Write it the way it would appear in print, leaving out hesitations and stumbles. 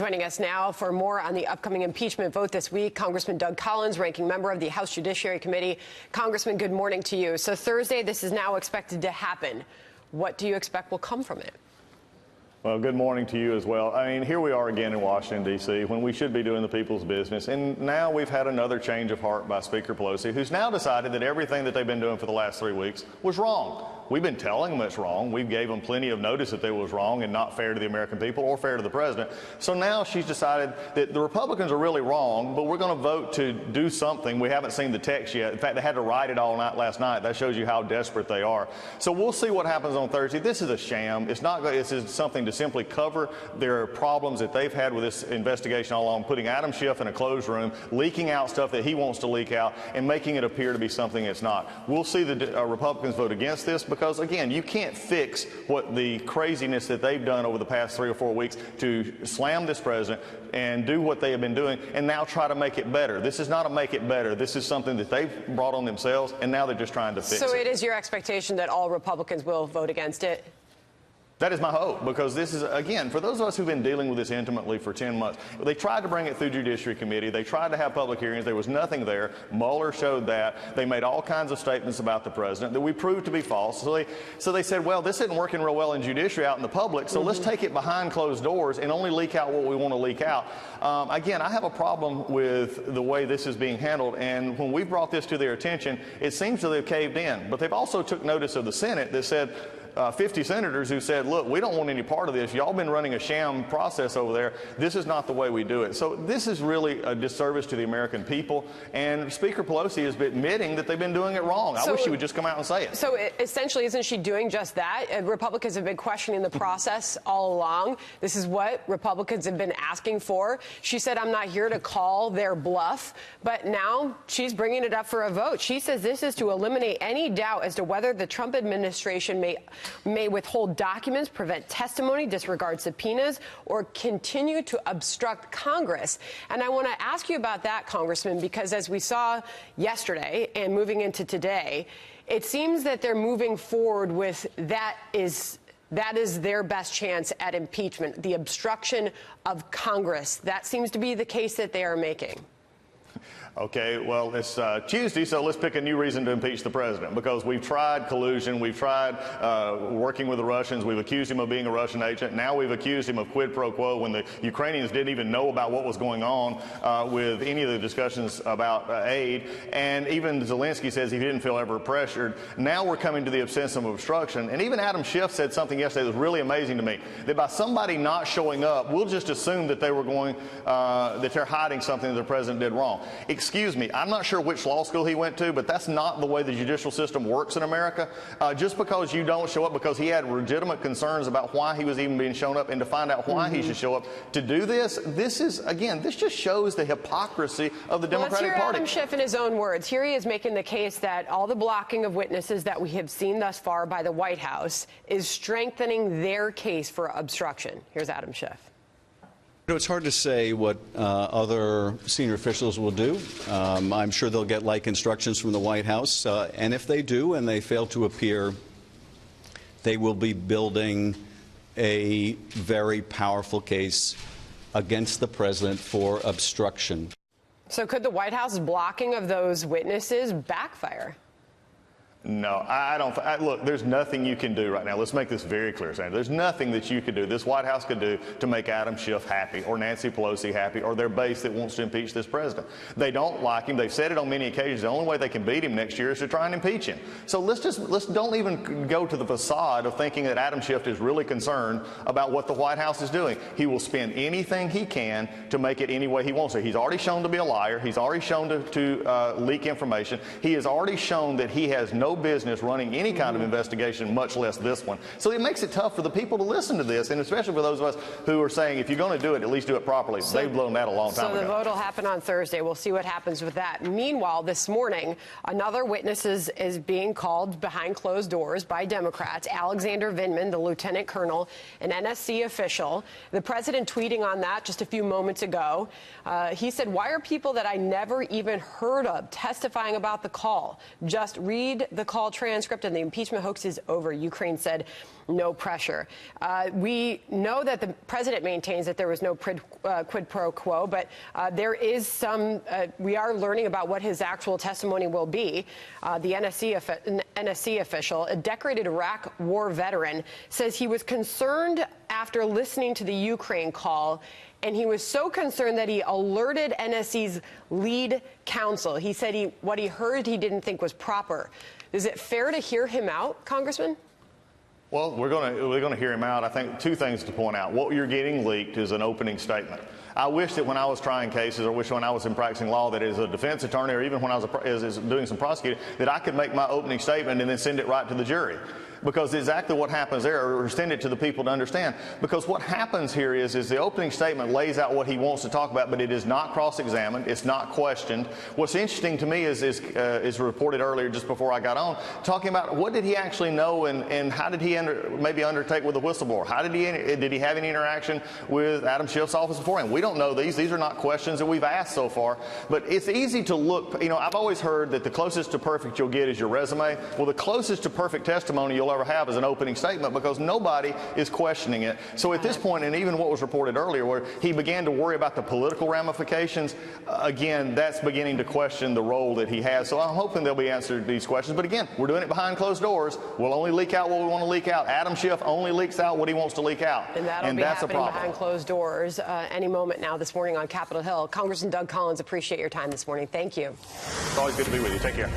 Joining us now for more on the upcoming impeachment vote this week, Congressman Doug Collins, ranking member of the House Judiciary Committee. Congressman, good morning to you. So Thursday, this is now expected to happen. What do you expect will come from it? Well, good morning to you as well. I mean, here we are again in Washington, D.C., when we should be doing the people's business. And now we've had another change of heart by Speaker Pelosi, who's now decided that everything that they've been doing for the last 3 weeks was wrong. We've been telling them it's wrong. We gave them plenty of notice that it was wrong and not fair to the American people or fair to the president. So now she's decided that the Republicans are really wrong, but we're going to vote to do something. We haven't seen the text yet. In fact, they had to write it all night last night. That shows you how desperate they are. So we'll see what happens on Thursday. This is a sham. It's not. This is something to simply cover their problems that they've had with this investigation all along, putting Adam Schiff in a closed room, leaking out stuff that he wants to leak out, and making it appear to be something it's not. We'll see the Republicans vote against this because, again, you can't fix what the craziness that they've done over the past 3 or 4 weeks to slam this president and do what they have been doing and now try to make it better. This is not a make it better. This is something that they've brought on themselves, and now they're just trying to fix it. So it is your expectation that all Republicans will vote against it? That is my hope, because this is, again, for those of us who've been dealing with this intimately for 10 months, they tried to bring it through Judiciary Committee. They tried to have public hearings. There was nothing there. Mueller showed that. They made all kinds of statements about the president that we proved to be false. So they said, well, this isn't working real well in Judiciary out in the public, so let's take it behind closed doors and only leak out what we want to leak out. Again, I have a problem with the way this is being handled, and when we brought this to their attention, it seems that they've caved in. But they've also took notice of the Senate that said, 50 senators who said, look, we don't want any part of this. Y'all been running a sham process over there. This is not the way we do it. So this is really a disservice to the American people. And Speaker Pelosi is admitting that they've been doing it wrong. I wish she would just come out and say it. So essentially, isn't she doing just that? Republicans have been questioning the process all along. This is what Republicans have been asking for. She said, I'm not here to call their bluff. But now she's bringing it up for a vote. She says this is to eliminate any doubt as to whether the Trump administration may withhold documents, prevent testimony, disregard subpoenas, or continue to obstruct Congress. And I want to ask you about that, Congressman, because as we saw yesterday and moving into today, it seems that they're moving forward with that is their best chance at impeachment, the obstruction of Congress. That seems to be the case that they are making. Okay, well, it's Tuesday, so let's pick a new reason to impeach the president, because we've tried collusion, we've tried working with the Russians, we've accused him of being a Russian agent, now we've accused him of quid pro quo when the Ukrainians didn't even know about what was going on with any of the discussions about aid, and even Zelensky says he didn't feel ever pressured. Now we're coming to the obsessive obstruction, and even Adam Schiff said something yesterday that was really amazing to me, that by somebody not showing up, we'll just assume that they were going, that they're hiding something that the president did wrong. Excuse me, I'm not sure which law school he went to, but that's not the way the judicial system works in America. Just because you don't show up because he had legitimate concerns about why he was even being shown up and to find out why he should show up to do this, this is, again, this just shows the hypocrisy of the Democratic Party. Let's hear Adam Schiff in his own words. Here he is making the case that all the blocking of witnesses that we have seen thus far by the White House is strengthening their case for obstruction. Here's Adam Schiff. It's hard to say what other senior officials will do. I'm sure they'll get like instructions from the White House. And if they do and they fail to appear, they will be building a very powerful case against the president for obstruction. So could the White House blocking of those witnesses backfire? No, I don't. Look, there's nothing you can do right now. Let's make this very clear, Sandra. There's nothing that you could do, this White House could do, to make Adam Schiff happy or Nancy Pelosi happy or their base that wants to impeach this president. They don't like him. They've said it on many occasions. The only way they can beat him next year is to try and impeach him. So let's don't even go to the facade of thinking that Adam Schiff is really concerned about what the White House is doing. He will spend anything he can to make it any way he wants to. He's already shown to be a liar. He's already shown to leak information. He has already shown that he has no business running any kind of investigation, much less this one. So it makes it tough for the people to listen to this, and especially for those of us who are saying, if you're going to do it, at least do it properly. They've blown that a long time ago. So the vote will happen on Thursday. We'll see what happens with that. Meanwhile, this morning, another witness is being called behind closed doors by Democrats. Alexander Vindman, the lieutenant colonel, an NSC official. The president tweeting on that just a few moments ago. He said, why are people that I never even heard of testifying about the call? Just read the the call transcript and the impeachment hoax is over. Ukraine said no pressure. We know that the president maintains that there was no quid pro quo, but there is some, we are learning about what his actual testimony will be. The NSC official, a decorated Iraq war veteran, says he was concerned after listening to the Ukraine call, and he was so concerned that he alerted NSC's lead counsel. He said what he heard he didn't think was proper. Is it fair to hear him out, Congressman? Well, we're going to hear him out. I think two things to point out. What you're getting leaked is an opening statement. I wish that when I was trying cases, or wish when I was in practicing law, that as a defense attorney, or even when I was doing some prosecuting, that I could make my opening statement and then send it right to the jury. Because exactly what happens there, or send it to the people to understand. Because what happens here is the opening statement lays out what he wants to talk about, but it is not cross-examined, it's not questioned. What's interesting to me is reported earlier, just before I got on, talking about what did he actually know and how did he maybe undertake with the whistleblower? How did he have any interaction with Adam Schiff's office beforehand? We don't know these. These are not questions that we've asked so far. But it's easy to look. You know, I've always heard that the closest to perfect you'll get is your resume. Well, the closest to perfect testimony you'll ever have is an opening statement, because nobody is questioning it. So at this point, and even what was reported earlier, where he began to worry about the political ramifications, again, that's beginning to question the role that he has. So I'm hoping they'll be answered these questions. But again, we're doing it behind closed doors. We'll only leak out what we want to leak out. Adam Schiff only leaks out what he wants to leak out. And that'll be that's happening a problem. behind closed doors any moment now this morning on Capitol Hill. Congressman Doug Collins, appreciate your time this morning. Thank you. It's always good to be with you. Take care.